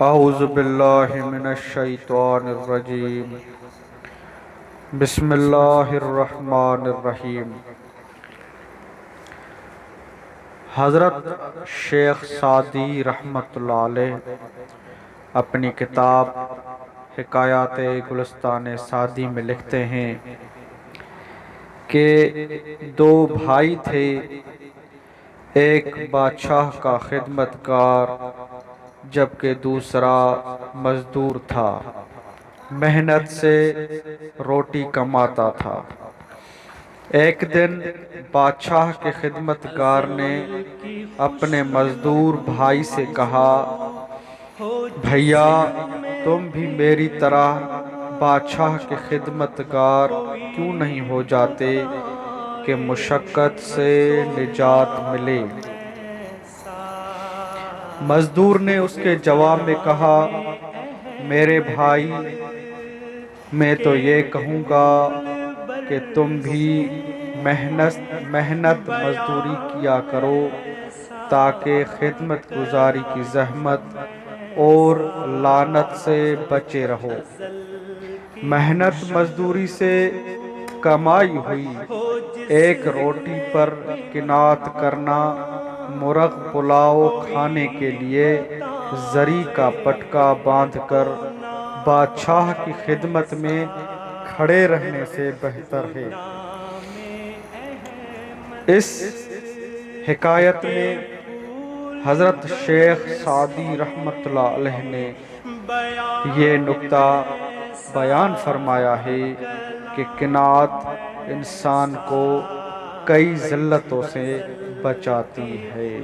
اعوذ باللہ من الشیطان الرجیم بسم اللہ الرحمن الرحیم۔ حضرت شیخ سعدی رحمۃ اللہ علیہ اپنی کتاب حکایات گلستان سعدی میں لکھتے ہیں کہ دو بھائی تھے، ایک بادشاہ کا خدمت گار جبکہ دوسرا مزدور تھا، محنت سے روٹی کماتا تھا۔ ایک دن بادشاہ کے خدمت گار نے اپنے مزدور بھائی سے کہا، بھیا تم بھی میری طرح بادشاہ کے خدمت گار کیوں نہیں ہو جاتے کہ مشقت سے نجات ملے؟ مزدور نے اس کے جواب میں کہا، میرے بھائی میں تو یہ کہوں گا کہ تم بھی محنت مزدوری کیا کرو تاکہ خدمت گزاری کی زحمت اور لعنت سے بچے رہو۔ محنت مزدوری سے کمائی ہوئی ایک روٹی پر قناعت کرنا مرغ پلاؤ کھانے کے لیے زری کا پٹکا باندھ کر بادشاہ کی خدمت میں کھڑے رہنے سے بہتر ہے۔ اس حکایت میں حضرت شیخ سعدی رحمۃ اللہ علیہ نے یہ نکتہ بیان فرمایا ہے کہ قناعت انسان کو کئی ذلتوں سے بچاتی ہے۔